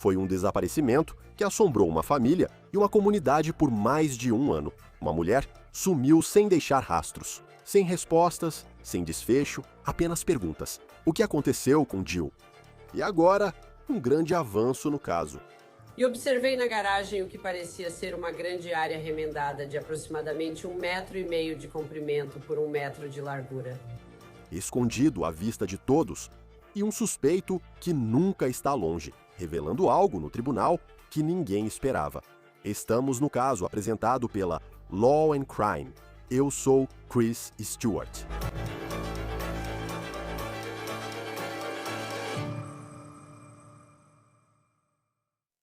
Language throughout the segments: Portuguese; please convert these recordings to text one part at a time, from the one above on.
Foi um desaparecimento que assombrou uma família e uma comunidade por mais de um ano. Uma mulher sumiu sem deixar rastros. Sem respostas, sem desfecho, apenas perguntas. O que aconteceu com Jill? E agora, um grande avanço no caso. E observei na garagem o que parecia ser uma grande área remendada de aproximadamente 1,5 metro de comprimento por 1 metro de largura. Escondido à vista de todos, e um suspeito que nunca está longe, revelando algo no tribunal que ninguém esperava. Estamos no caso apresentado pela Law and Crime. Eu sou Chris Stewart.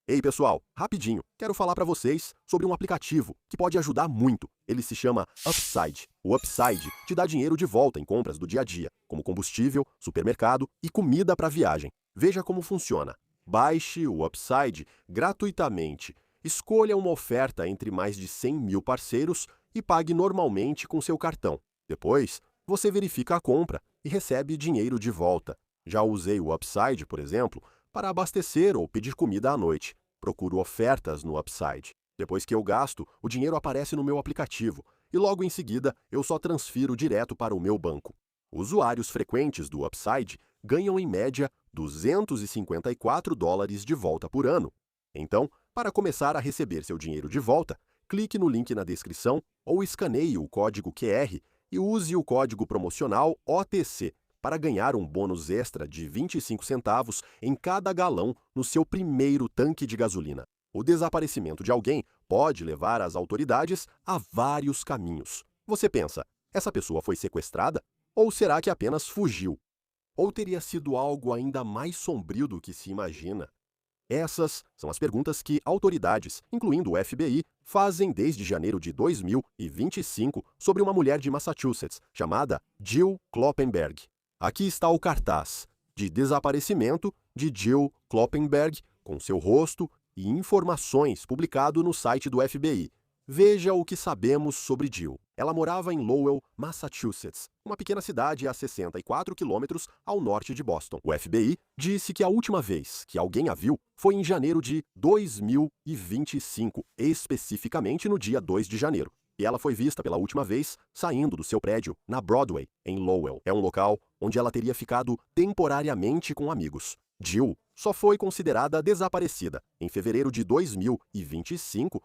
Ei pessoal, rapidinho, quero falar para vocês sobre um aplicativo que pode ajudar muito. Ele se chama Upside. O Upside te dá dinheiro de volta em compras do dia a dia, como combustível, supermercado e comida para viagem. Veja como funciona. Baixe o Upside gratuitamente. Escolha uma oferta entre mais de 100 mil parceiros e pague normalmente com seu cartão. Depois, você verifica a compra e recebe dinheiro de volta. Já usei o Upside, por exemplo, para abastecer ou pedir comida à noite. Procuro ofertas no Upside. Depois que eu gasto, o dinheiro aparece no meu aplicativo e logo em seguida eu só transfiro direto para o meu banco. Usuários frequentes do Upside ganham em média $254 de volta por ano. Então, para começar a receber seu dinheiro de volta, clique no link na descrição ou escaneie o código QR e use o código promocional OTC para ganhar um bônus extra de 25 centavos em cada galão no seu primeiro tanque de gasolina. O desaparecimento de alguém pode levar as autoridades a vários caminhos. Você pensa, essa pessoa foi sequestrada? Ou será que apenas fugiu? Ou teria sido algo ainda mais sombrio do que se imagina? Essas são as perguntas que autoridades, incluindo o FBI, fazem desde janeiro de 2025 sobre uma mulher de Massachusetts chamada Jill Kloppenberg. Aqui está o cartaz de desaparecimento de Jill Kloppenberg, com seu rosto e informações publicado no site do FBI. Veja o que sabemos sobre Jill. Ela morava em Lowell, Massachusetts, uma pequena cidade a 64 quilômetros ao norte de Boston. O FBI disse que a última vez que alguém a viu foi em janeiro de 2025, especificamente no dia 2 de janeiro. E ela foi vista pela última vez saindo do seu prédio na Broadway, em Lowell. É um local onde ela teria ficado temporariamente com amigos. Jill só foi considerada desaparecida em fevereiro de 2025.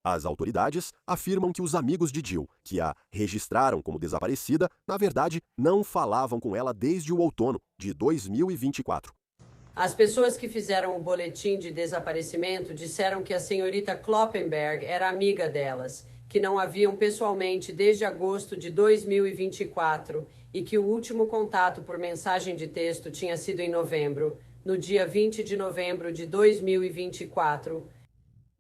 As autoridades afirmam que os amigos de Jill, que a registraram como desaparecida, na verdade não falavam com ela desde o outono de 2024. As pessoas que fizeram o boletim de desaparecimento disseram que a senhorita Kloppenberg era amiga delas, que não a viam pessoalmente desde agosto de 2024 e que o último contato por mensagem de texto tinha sido em novembro, no dia 20 de novembro de 2024.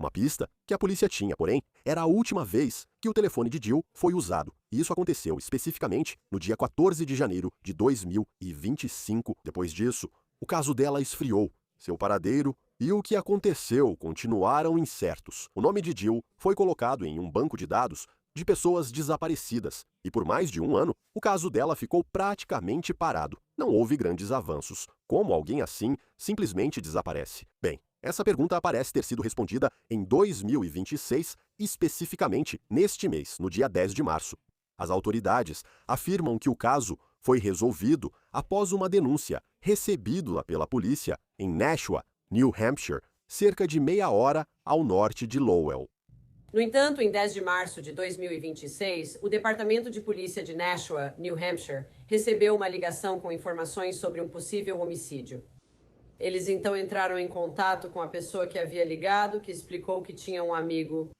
Uma pista que a polícia tinha, porém, era a última vez que o telefone de Jill foi usado. E isso aconteceu especificamente no dia 14 de janeiro de 2025. Depois disso, o caso dela esfriou. Seu paradeiro e o que aconteceu continuaram incertos. O nome de Jill foi colocado em um banco de dados de pessoas desaparecidas e por mais de um ano o caso dela ficou praticamente parado. Não houve grandes avanços. Como alguém assim simplesmente desaparece? Bem, essa pergunta parece ter sido respondida em 2026, especificamente neste mês, no dia 10 de março. As autoridades afirmam que o caso foi resolvido após uma denúncia recebida pela polícia em Nashua, New Hampshire, cerca de meia hora ao norte de Lowell. No entanto, em 10 de março de 2026, o Departamento de Polícia de Nashua, New Hampshire, recebeu uma ligação com informações sobre um possível homicídio. Eles então entraram em contato com a pessoa que havia ligado, que explicou que tinha um amigo.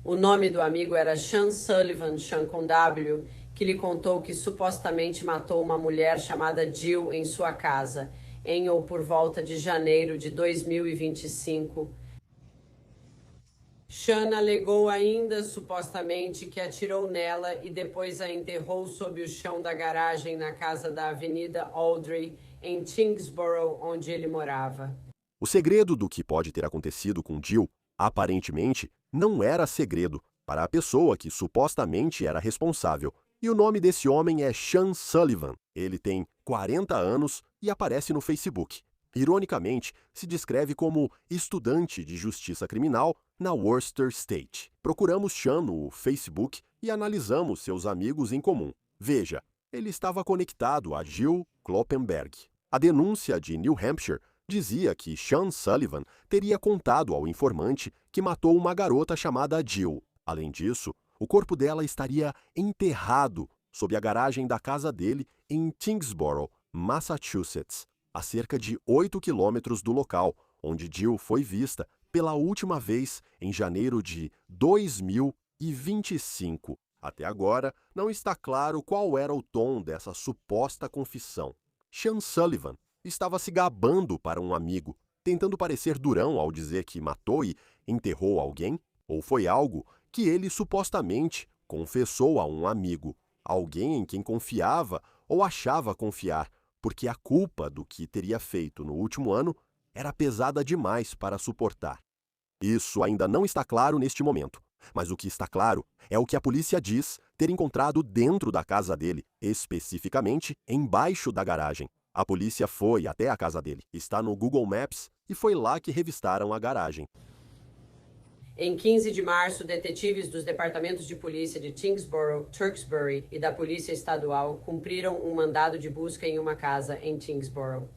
O nome do amigo era Sean Sullivan, Sean com W, que lhe contou que supostamente matou uma mulher chamada Jill em sua casa, em ou por volta de janeiro de 2025. Sean alegou ainda, supostamente, que atirou nela e depois a enterrou sob o chão da garagem na casa da Avenida Audrey, em Tyngsboro, onde ele morava. O segredo do que pode ter acontecido com Jill, aparentemente, não era segredo para a pessoa que supostamente era responsável. E o nome desse homem é Sean Sullivan. Ele tem 40 anos e aparece no Facebook. Ironicamente, se descreve como estudante de justiça criminal na Worcester State. Procuramos Sean no Facebook e analisamos seus amigos em comum. Veja, ele estava conectado a Jill Kloppenberg. A denúncia de New Hampshire dizia que Sean Sullivan teria contado ao informante que matou uma garota chamada Jill. Além disso, o corpo dela estaria enterrado sob a garagem da casa dele em Tyngsboro, Massachusetts, a cerca de 8 quilômetros do local, onde Jill foi vista pela última vez em janeiro de 2025. Até agora, não está claro qual era o tom dessa suposta confissão. Sean Sullivan estava se gabando para um amigo, tentando parecer durão ao dizer que matou e enterrou alguém? Ou foi algo que ele supostamente confessou a um amigo, alguém em quem confiava ou achava confiar, porque a culpa do que teria feito no último ano era pesada demais para suportar? Isso ainda não está claro neste momento, mas o que está claro é o que a polícia diz ter encontrado dentro da casa dele, especificamente embaixo da garagem. A polícia foi até a casa dele, está no Google Maps e foi lá que revistaram a garagem. Em 15 de março, detetives dos departamentos de polícia de Tyngsboro, Tewksbury e da Polícia Estadual cumpriram um mandado de busca em uma casa em Tyngsboro.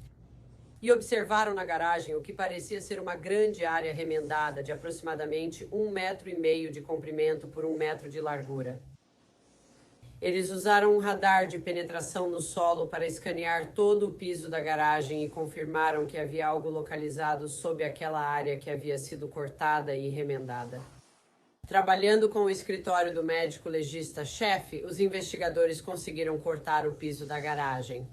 E observaram na garagem o que parecia ser uma grande área remendada de aproximadamente 1,5 metros de comprimento por 1 metro de largura. Eles usaram um radar de penetração no solo para escanear todo o piso da garagem e confirmaram que havia algo localizado sob aquela área que havia sido cortada e remendada. Trabalhando com o escritório do médico legista-chefe, os investigadores conseguiram cortar o piso da garagem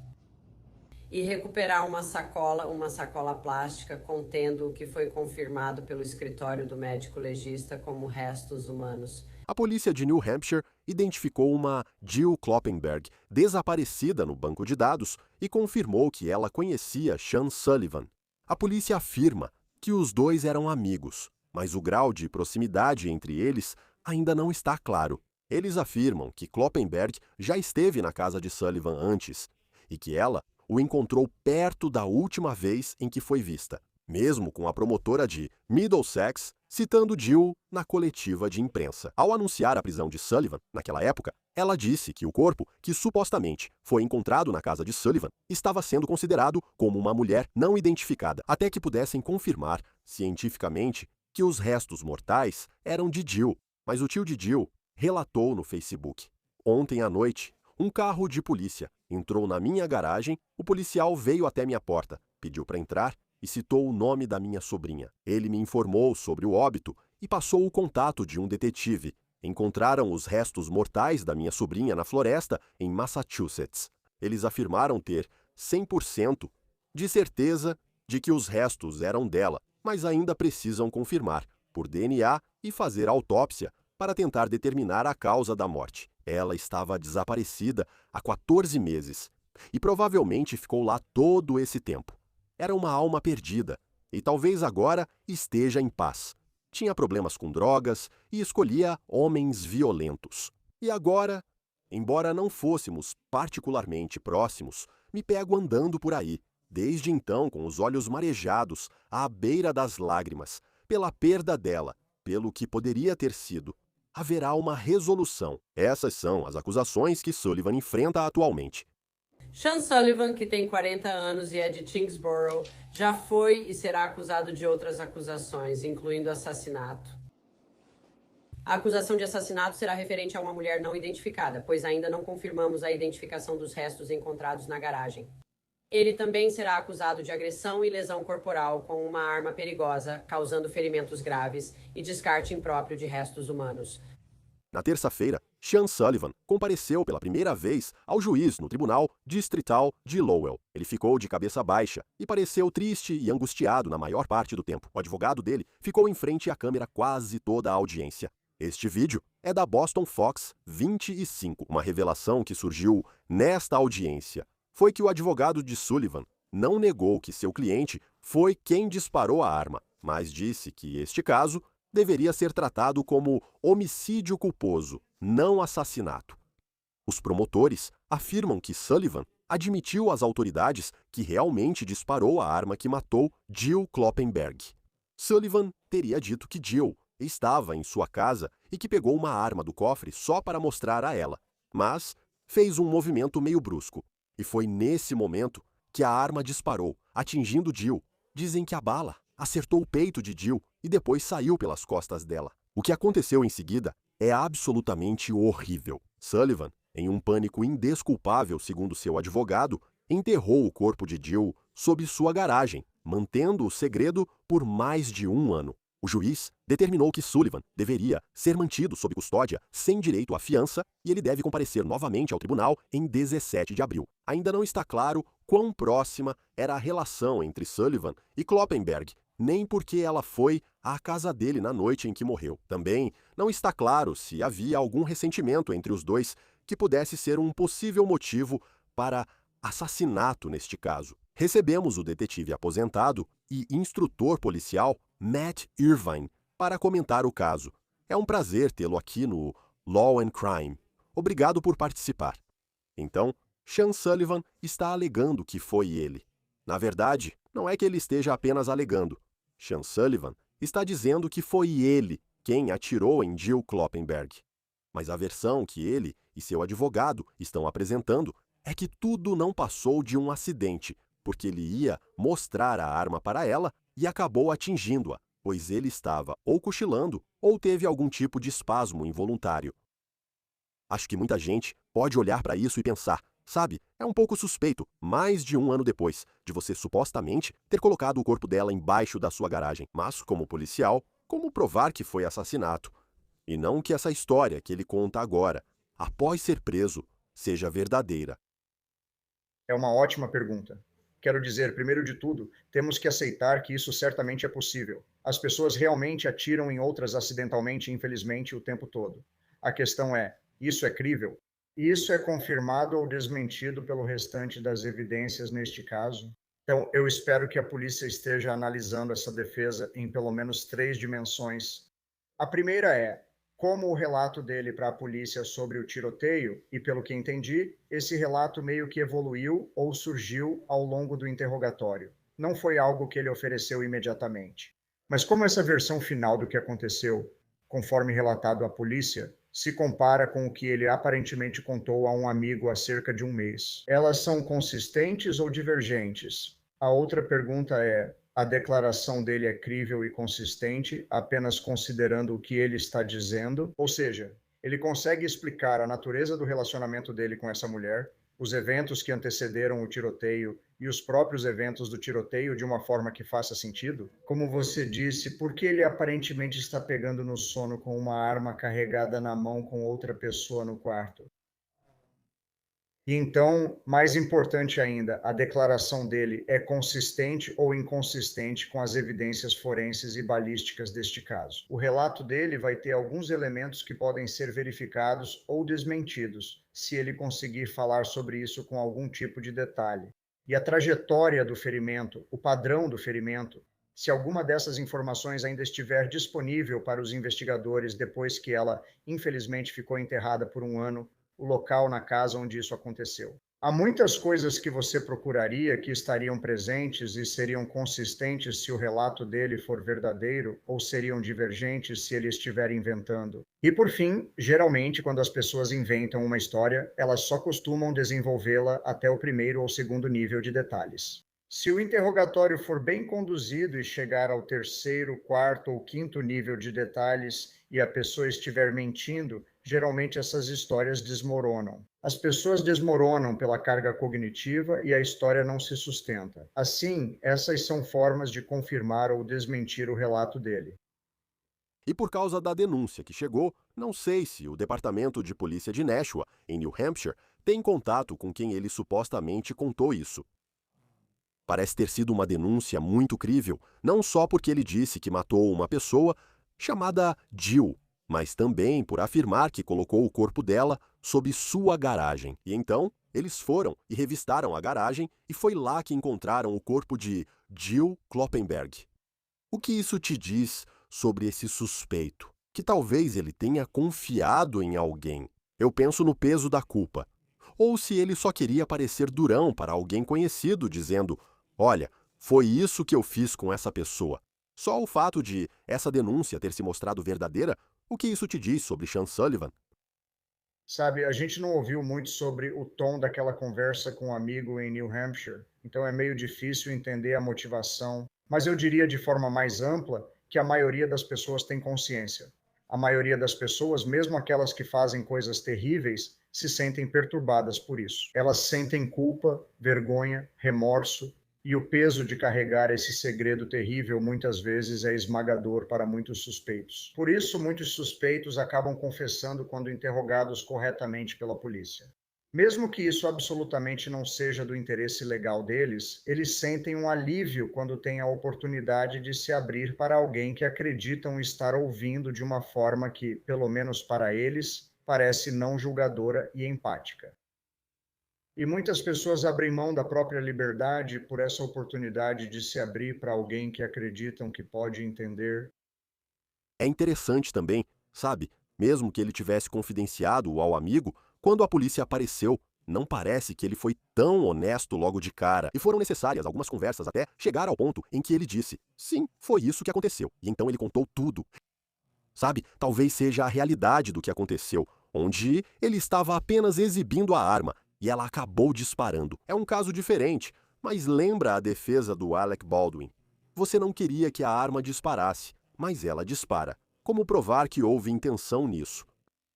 e recuperar uma sacola plástica contendo o que foi confirmado pelo escritório do médico legista como restos humanos. A polícia de New Hampshire identificou uma Jill Kloppenberg desaparecida no banco de dados e confirmou que ela conhecia Sean Sullivan. A polícia afirma que os dois eram amigos, mas o grau de proximidade entre eles ainda não está claro. Eles afirmam que Kloppenberg já esteve na casa de Sullivan antes e que ela o encontrou perto da última vez em que foi vista, mesmo com a promotora de Middlesex citando Jill na coletiva de imprensa. Ao anunciar a prisão de Sullivan, naquela época, ela disse que o corpo, que supostamente foi encontrado na casa de Sullivan, estava sendo considerado como uma mulher não identificada, até que pudessem confirmar, cientificamente, que os restos mortais eram de Jill. Mas o tio de Jill relatou no Facebook: "Ontem à noite, um carro de polícia entrou na minha garagem, o policial veio até minha porta, pediu para entrar e citou o nome da minha sobrinha. Ele me informou sobre o óbito e passou o contato de um detetive. Encontraram os restos mortais da minha sobrinha na floresta, em Massachusetts. Eles afirmaram ter 100% de certeza de que os restos eram dela, mas ainda precisam confirmar, por DNA e fazer autópsia, para tentar determinar a causa da morte. Ela estava desaparecida há 14 meses e provavelmente ficou lá todo esse tempo. Era uma alma perdida e talvez agora esteja em paz. Tinha problemas com drogas e escolhia homens violentos. E agora, embora não fôssemos particularmente próximos, me pego andando por aí, desde então com os olhos marejados, à beira das lágrimas, pela perda dela, pelo que poderia ter sido. Haverá uma resolução. Essas são as acusações que Sullivan enfrenta atualmente. Sean Sullivan, que tem 40 anos e é de Tyngsboro, já foi e será acusado de outras acusações, incluindo assassinato. A acusação de assassinato será referente a uma mulher não identificada, pois ainda não confirmamos a identificação dos restos encontrados na garagem. Ele também será acusado de agressão e lesão corporal com uma arma perigosa, causando ferimentos graves e descarte impróprio de restos humanos. Na terça-feira, Sean Sullivan compareceu pela primeira vez ao juiz no Tribunal Distrital de Lowell. Ele ficou de cabeça baixa e pareceu triste e angustiado na maior parte do tempo. O advogado dele ficou em frente à câmera quase toda a audiência. Este vídeo é da Boston Fox 25. Uma revelação que surgiu nesta audiência foi que o advogado de Sullivan não negou que seu cliente foi quem disparou a arma, mas disse que este caso deveria ser tratado como homicídio culposo, não assassinato. Os promotores afirmam que Sullivan admitiu às autoridades que realmente disparou a arma que matou Jill Kloppenberg. Sullivan teria dito que Jill estava em sua casa e que pegou uma arma do cofre só para mostrar a ela, mas fez um movimento meio brusco. E foi nesse momento que a arma disparou, atingindo Jill. Dizem que a bala acertou o peito de Jill e depois saiu pelas costas dela. O que aconteceu em seguida é absolutamente horrível. Sullivan, em um pânico indesculpável, segundo seu advogado, enterrou o corpo de Jill sob sua garagem, mantendo o segredo por mais de um ano. O juiz determinou que Sullivan deveria ser mantido sob custódia sem direito à fiança e ele deve comparecer novamente ao tribunal em 17 de abril. Ainda não está claro quão próxima era a relação entre Sullivan e Kloppenberg, nem porque ela foi à casa dele na noite em que morreu. Também não está claro se havia algum ressentimento entre os dois que pudesse ser um possível motivo para assassinato neste caso. Recebemos o detetive aposentado e instrutor policial Matt Irvine para comentar o caso. É um prazer tê-lo aqui no Law and Crime. Obrigado por participar. Então, Sean Sullivan está alegando que foi ele. Na verdade, não é que ele esteja apenas alegando. Sean Sullivan está dizendo que foi ele quem atirou em Jill Kloppenberg. Mas a versão que ele e seu advogado estão apresentando é que tudo não passou de um acidente, porque ele ia mostrar a arma para ela e acabou atingindo-a, pois ele estava ou cochilando ou teve algum tipo de espasmo involuntário. Acho que muita gente pode olhar para isso e pensar, sabe, é um pouco suspeito, mais de um ano depois, de você supostamente ter colocado o corpo dela embaixo da sua garagem. Mas, como policial, como provar que foi assassinato? E não que essa história que ele conta agora, após ser preso, seja verdadeira. É uma ótima pergunta. Quero dizer, primeiro de tudo, temos que aceitar que isso certamente é possível. As pessoas realmente atiram em outras acidentalmente, infelizmente, o tempo todo. A questão é, isso é crível? Isso é confirmado ou desmentido pelo restante das evidências neste caso? Então, eu espero que a polícia esteja analisando essa defesa em pelo menos 3 dimensões. A primeira é, como o relato dele para a polícia sobre o tiroteio, e pelo que entendi, esse relato meio que evoluiu ou surgiu ao longo do interrogatório. Não foi algo que ele ofereceu imediatamente. Mas como essa versão final do que aconteceu, conforme relatado à polícia, se compara com o que ele aparentemente contou a um amigo há cerca de um mês? Elas são consistentes ou divergentes? A outra pergunta é, a declaração dele é crível e consistente, apenas considerando o que ele está dizendo? Ou seja, ele consegue explicar a natureza do relacionamento dele com essa mulher, os eventos que antecederam o tiroteio e os próprios eventos do tiroteio de uma forma que faça sentido? Como você disse, por que ele aparentemente está pegando no sono com uma arma carregada na mão com outra pessoa no quarto? E então, mais importante ainda, a declaração dele é consistente ou inconsistente com as evidências forenses e balísticas deste caso. O relato dele vai ter alguns elementos que podem ser verificados ou desmentidos, se ele conseguir falar sobre isso com algum tipo de detalhe. E a trajetória do ferimento, o padrão do ferimento, se alguma dessas informações ainda estiver disponível para os investigadores depois que ela, infelizmente, ficou enterrada por um ano, o local na casa onde isso aconteceu. Há muitas coisas que você procuraria que estariam presentes e seriam consistentes se o relato dele for verdadeiro ou seriam divergentes se ele estiver inventando. E por fim, geralmente, quando as pessoas inventam uma história, elas só costumam desenvolvê-la até o primeiro ou segundo nível de detalhes. Se o interrogatório for bem conduzido e chegar ao terceiro, quarto ou quinto nível de detalhes e a pessoa estiver mentindo, geralmente essas histórias desmoronam. As pessoas desmoronam pela carga cognitiva e a história não se sustenta. Assim, essas são formas de confirmar ou desmentir o relato dele. E por causa da denúncia que chegou, não sei se o Departamento de Polícia de Nashua, em New Hampshire, tem contato com quem ele supostamente contou isso. Parece ter sido uma denúncia muito crível, não só porque ele disse que matou uma pessoa chamada Jill, mas também por afirmar que colocou o corpo dela sob sua garagem. E então, eles foram e revistaram a garagem e foi lá que encontraram o corpo de Jill Kloppenberg. O que isso te diz sobre esse suspeito? Que talvez ele tenha confiado em alguém. Eu penso no peso da culpa. ou se ele só queria parecer durão para alguém conhecido, dizendo: olha, foi isso que eu fiz com essa pessoa. Só o fato de essa denúncia ter se mostrado verdadeira, o que isso te diz sobre Sean Sullivan? Sabe, a gente não ouviu muito sobre o tom daquela conversa com um amigo em New Hampshire, então é meio difícil entender a motivação, mas eu diria de forma mais ampla que a maioria das pessoas tem consciência. A maioria das pessoas, mesmo aquelas que fazem coisas terríveis, se sentem perturbadas por isso. Elas sentem culpa, vergonha, remorso, e o peso de carregar esse segredo terrível muitas vezes é esmagador para muitos suspeitos. Por isso, muitos suspeitos acabam confessando quando interrogados corretamente pela polícia. Mesmo que isso absolutamente não seja do interesse legal deles, eles sentem um alívio quando têm a oportunidade de se abrir para alguém que acreditam estar ouvindo de uma forma que, pelo menos para eles, parece não julgadora e empática. E muitas pessoas abrem mão da própria liberdade por essa oportunidade de se abrir para alguém que acreditam que pode entender. É interessante também, sabe, mesmo que ele tivesse confidenciado ao amigo, quando a polícia apareceu, não parece que ele foi tão honesto logo de cara, e foram necessárias algumas conversas até chegar ao ponto em que ele disse: sim, foi isso que aconteceu. E então ele contou tudo. Sabe, talvez seja a realidade do que aconteceu, onde ele estava apenas exibindo a arma e ela acabou disparando. É um caso diferente, mas lembra a defesa do Alec Baldwin. Você não queria que a arma disparasse, mas ela dispara. Como provar que houve intenção nisso?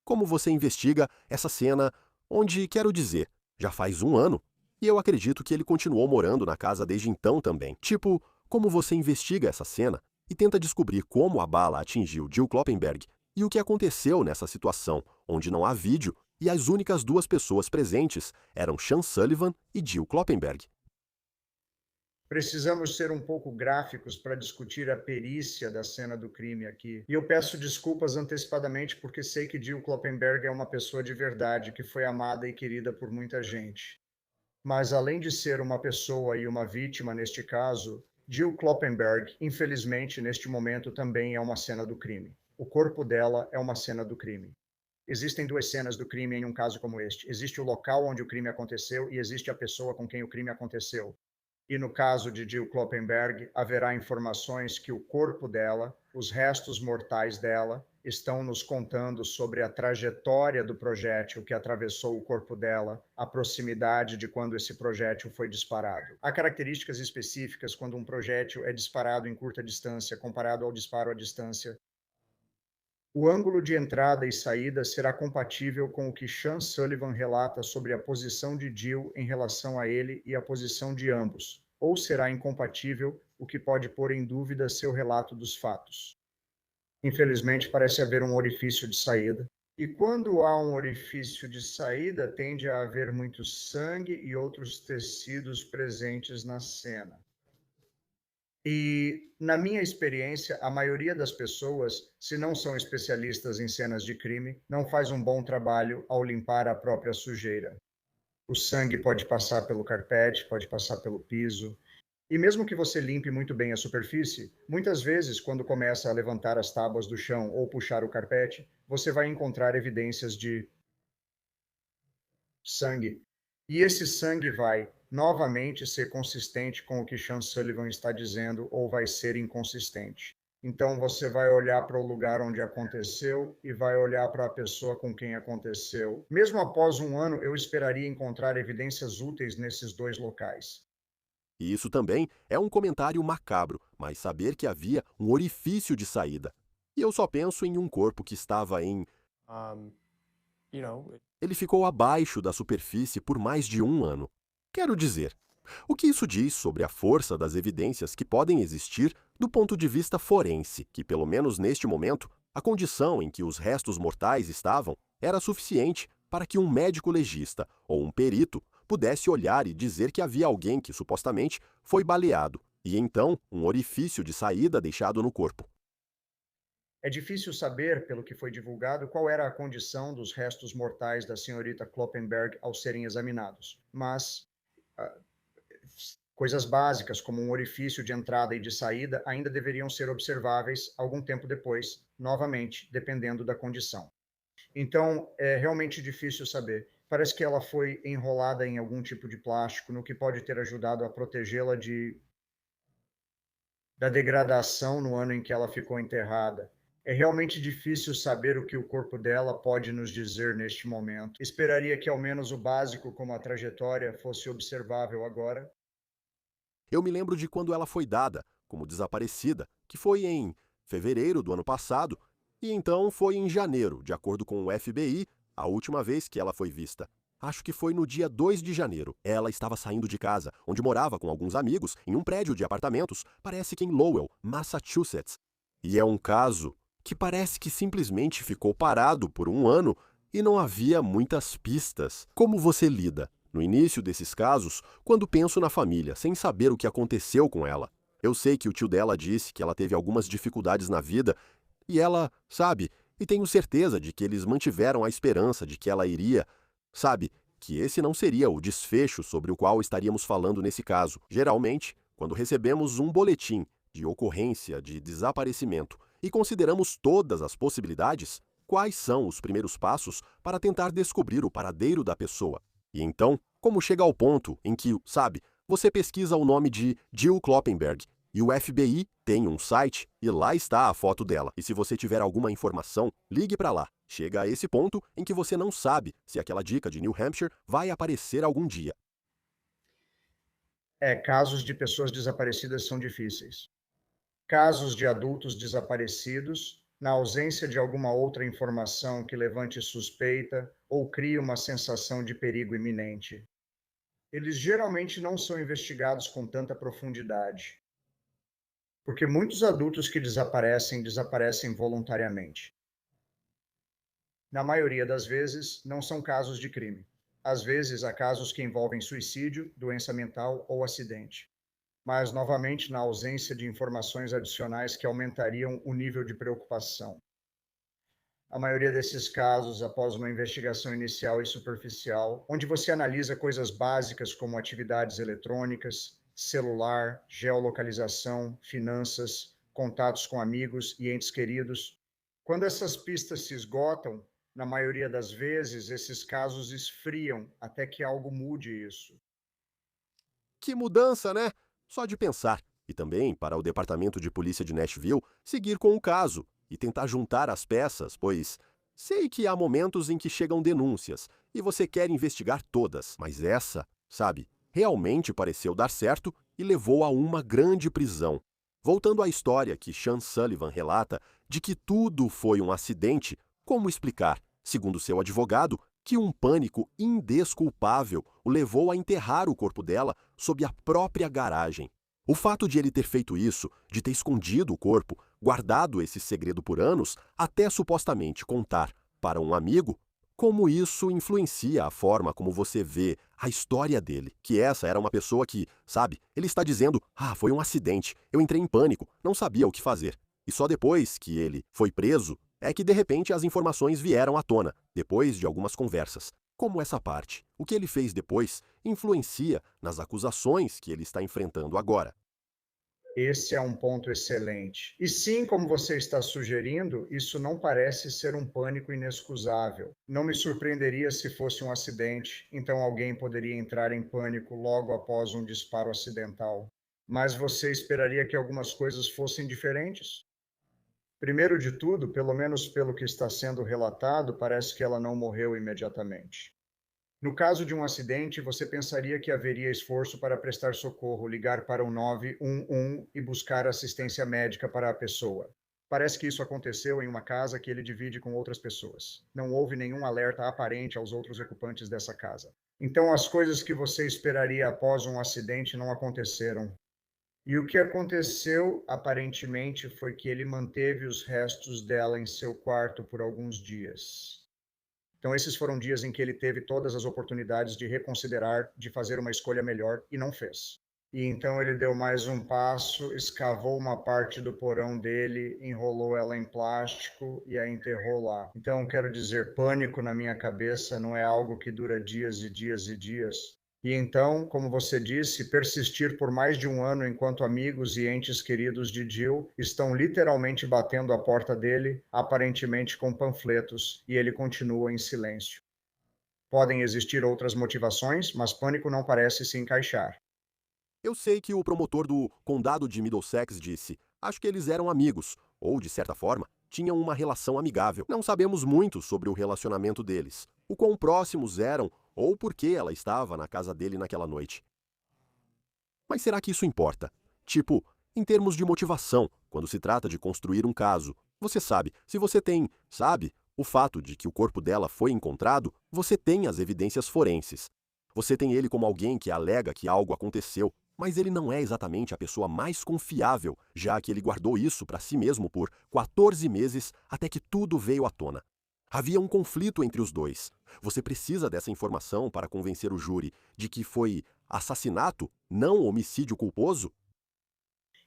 Como você investiga essa cena onde, quero dizer, já faz um ano, e eu acredito que ele continuou morando na casa desde então também. Tipo, como você investiga essa cena e tenta descobrir como a bala atingiu Jill Kloppenberg e o que aconteceu nessa situação, onde não há vídeo e as únicas duas pessoas presentes eram Sean Sullivan e Jill Kloppenberg. Precisamos ser um pouco gráficos para discutir a perícia da cena do crime aqui. E eu peço desculpas antecipadamente porque sei que Jill Kloppenberg é uma pessoa de verdade, que foi amada e querida por muita gente. Mas além de ser uma pessoa e uma vítima neste caso, Jill Kloppenberg, infelizmente, neste momento também é uma cena do crime. O corpo dela é uma cena do crime. Existem duas cenas do crime em um caso como este. Existe o local onde o crime aconteceu e existe a pessoa com quem o crime aconteceu. E no caso de Jill Kloppenberg, haverá informações que o corpo dela, os restos mortais dela, estão nos contando sobre a trajetória do projétil que atravessou o corpo dela, a proximidade de quando esse projétil foi disparado. Há características específicas quando um projétil é disparado em curta distância comparado ao disparo à distância. O ângulo de entrada e saída será compatível com o que Sean Sullivan relata sobre a posição de Jill em relação a ele e a posição de ambos, ou será incompatível, o que pode pôr em dúvida seu relato dos fatos. Infelizmente, parece haver um orifício de saída. E quando há um orifício de saída, tende a haver muito sangue e outros tecidos presentes na cena. E, na minha experiência, a maioria das pessoas, se não são especialistas em cenas de crime, não faz um bom trabalho ao limpar a própria sujeira. O sangue pode passar pelo carpete, pode passar pelo piso. E mesmo que você limpe muito bem a superfície, muitas vezes, quando começa a levantar as tábuas do chão ou puxar o carpete, você vai encontrar evidências de sangue. E esse sangue vai novamente ser consistente com o que Sean Sullivan está dizendo ou vai ser inconsistente. Então você vai olhar para o lugar onde aconteceu e vai olhar para a pessoa com quem aconteceu. Mesmo após um ano, eu esperaria encontrar evidências úteis nesses dois locais. E isso também é um comentário macabro, mas saber que havia um orifício de saída. E eu só penso em um corpo que estava em... Ele ficou abaixo da superfície por mais de um ano. Quero dizer, o que isso diz sobre a força das evidências que podem existir do ponto de vista forense, que, pelo menos neste momento, a condição em que os restos mortais estavam era suficiente para que um médico legista ou um perito pudesse olhar e dizer que havia alguém que supostamente foi baleado, e então um orifício de saída deixado no corpo. É difícil saber, pelo que foi divulgado, qual era a condição dos restos mortais da senhorita Kloppenberg ao serem examinados, mas coisas básicas, como um orifício de entrada e de saída, ainda deveriam ser observáveis algum tempo depois, novamente, dependendo da condição. Então, é realmente difícil saber. Parece que ela foi enrolada em algum tipo de plástico, no que pode ter ajudado a protegê-la da degradação no ano em que ela ficou enterrada. É realmente difícil saber o que o corpo dela pode nos dizer neste momento. Esperaria que ao menos o básico, como a trajetória, fosse observável agora. Eu me lembro de quando ela foi dada como desaparecida, que foi em fevereiro do ano passado, e então foi em janeiro, de acordo com o FBI, a última vez que ela foi vista. Acho que foi no dia 2 de janeiro. Ela estava saindo de casa, onde morava com alguns amigos, em um prédio de apartamentos, parece que em Lowell, Massachusetts. E é um caso que parece que simplesmente ficou parado por um ano e não havia muitas pistas. Como você lida no início desses casos, quando penso na família, sem saber o que aconteceu com ela? Eu sei que o tio dela disse que ela teve algumas dificuldades na vida e ela, sabe, e tenho certeza de que eles mantiveram a esperança de que ela iria, sabe, que esse não seria o desfecho sobre o qual estaríamos falando nesse caso. Geralmente, quando recebemos um boletim de ocorrência de desaparecimento e consideramos todas as possibilidades, quais são os primeiros passos para tentar descobrir o paradeiro da pessoa? E então, como chega ao ponto em que, sabe, você pesquisa o nome de Jill Kloppenberg e o FBI tem um site e lá está a foto dela. E se você tiver alguma informação, ligue para lá. Chega a esse ponto em que você não sabe se aquela dica de New Hampshire vai aparecer algum dia. Casos de pessoas desaparecidas são difíceis. Casos de adultos desaparecidos, na ausência de alguma outra informação que levante suspeita ou crie uma sensação de perigo iminente. Eles geralmente não são investigados com tanta profundidade, porque muitos adultos que desaparecem voluntariamente. Na maioria das vezes, não são casos de crime. Às vezes, há casos que envolvem suicídio, doença mental ou acidente. Mas, novamente, na ausência de informações adicionais que aumentariam o nível de preocupação. A maioria desses casos, após uma investigação inicial e superficial, onde você analisa coisas básicas como atividades eletrônicas, celular, geolocalização, finanças, contatos com amigos e entes queridos. Quando essas pistas se esgotam, na maioria das vezes, esses casos esfriam até que algo mude isso. Que mudança, né? Só de pensar. E também para o Departamento de Polícia de Nashville seguir com o caso e tentar juntar as peças, pois sei que há momentos em que chegam denúncias e você quer investigar todas, mas essa, sabe, realmente pareceu dar certo e levou a uma grande prisão. Voltando à história que Sean Sullivan relata de que tudo foi um acidente, como explicar, segundo seu advogado, que um pânico indesculpável o levou a enterrar o corpo dela sob a própria garagem? O fato de ele ter feito isso, de ter escondido o corpo, guardado esse segredo por anos, até supostamente contar para um amigo, como isso influencia a forma como você vê a história dele? Que essa era uma pessoa que, sabe, ele está dizendo: "Ah, foi um acidente, eu entrei em pânico, não sabia o que fazer." E só depois que ele foi preso é que de repente as informações vieram à tona, depois de algumas conversas. Como essa parte, o que ele fez depois, influencia nas acusações que ele está enfrentando agora. Esse é um ponto excelente. E sim, como você está sugerindo, isso não parece ser um pânico inexcusável. Não me surpreenderia se fosse um acidente, então alguém poderia entrar em pânico logo após um disparo acidental. Mas você esperaria que algumas coisas fossem diferentes? Primeiro de tudo, pelo menos pelo que está sendo relatado, parece que ela não morreu imediatamente. No caso de um acidente, você pensaria que haveria esforço para prestar socorro, ligar para o 911 e buscar assistência médica para a pessoa. Parece que isso aconteceu em uma casa que ele divide com outras pessoas. Não houve nenhum alerta aparente aos outros ocupantes dessa casa. Então, as coisas que você esperaria após um acidente não aconteceram. E o que aconteceu, aparentemente, foi que ele manteve os restos dela em seu quarto por alguns dias. Então, esses foram dias em que ele teve todas as oportunidades de reconsiderar, de fazer uma escolha melhor, e não fez. E então ele deu mais um passo, escavou uma parte do porão dele, enrolou ela em plástico e a enterrou lá. Então, quero dizer, pânico na minha cabeça não é algo que dura dias e dias e dias. E então, como você disse, persistir por mais de um ano enquanto amigos e entes queridos de Jill estão literalmente batendo a porta dele, aparentemente com panfletos, e ele continua em silêncio. Podem existir outras motivações, mas pânico não parece se encaixar. Eu sei que o promotor do condado de Middlesex disse: acho que eles eram amigos, ou, de certa forma, tinham uma relação amigável. Não sabemos muito sobre o relacionamento deles, o quão próximos eram ou por que ela estava na casa dele naquela noite. Mas será que isso importa? Tipo, em termos de motivação, quando se trata de construir um caso. Você sabe, se você tem, o fato de que o corpo dela foi encontrado, você tem as evidências forenses. Você tem ele como alguém que alega que algo aconteceu, mas ele não é exatamente a pessoa mais confiável, já que ele guardou isso para si mesmo por 14 meses até que tudo veio à tona. Havia um conflito entre os dois. Você precisa dessa informação para convencer o júri de que foi assassinato, não homicídio culposo?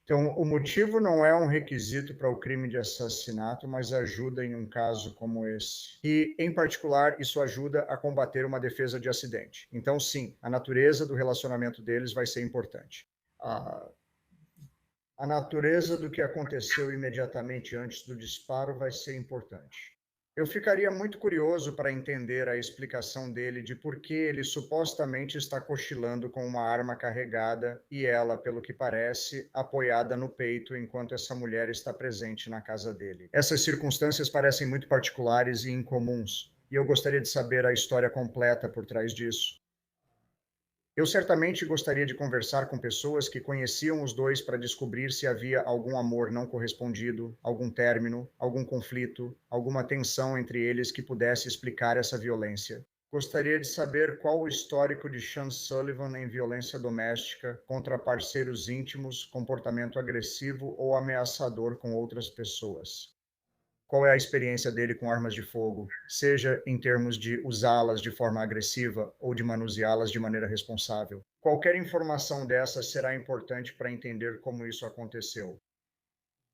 Então, o motivo não é um requisito para o crime de assassinato, mas ajuda em um caso como esse. E, em particular, isso ajuda a combater uma defesa de acidente. Então, sim, a natureza do relacionamento deles vai ser importante. A natureza do que aconteceu imediatamente antes do disparo vai ser importante. Eu ficaria muito curioso para entender a explicação dele de por que ele supostamente está cochilando com uma arma carregada e ela, pelo que parece, apoiada no peito enquanto essa mulher está presente na casa dele. Essas circunstâncias parecem muito particulares e incomuns, e eu gostaria de saber a história completa por trás disso. Eu certamente gostaria de conversar com pessoas que conheciam os dois para descobrir se havia algum amor não correspondido, algum término, algum conflito, alguma tensão entre eles que pudesse explicar essa violência. Gostaria de saber qual o histórico de Sean Sullivan em violência doméstica contra parceiros íntimos, comportamento agressivo ou ameaçador com outras pessoas. Qual é a experiência dele com armas de fogo, seja em termos de usá-las de forma agressiva ou de manuseá-las de maneira responsável. Qualquer informação dessa será importante para entender como isso aconteceu.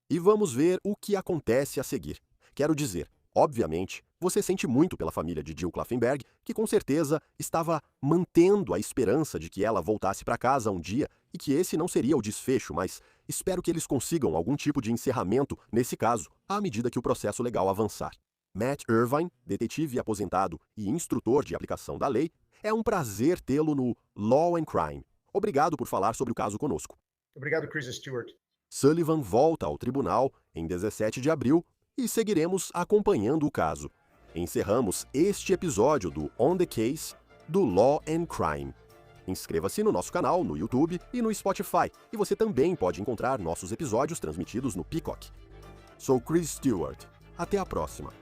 E vamos ver o que acontece a seguir. Quero dizer, obviamente, você sente muito pela família de Jill Klaffenberg, que com certeza estava mantendo a esperança de que ela voltasse para casa um dia e que esse não seria o desfecho, mas espero que eles consigam algum tipo de encerramento nesse caso, à medida que o processo legal avançar. Matt Irvine, detetive aposentado e instrutor de aplicação da lei, é um prazer tê-lo no Law and Crime. Obrigado por falar sobre o caso conosco. Obrigado, Chris Stewart. Sullivan volta ao tribunal em 17 de abril e seguiremos acompanhando o caso. Encerramos este episódio do On the Case do Law and Crime. Inscreva-se no nosso canal no YouTube e no Spotify, e você também pode encontrar nossos episódios transmitidos no Peacock. Sou Chris Stewart. Até a próxima.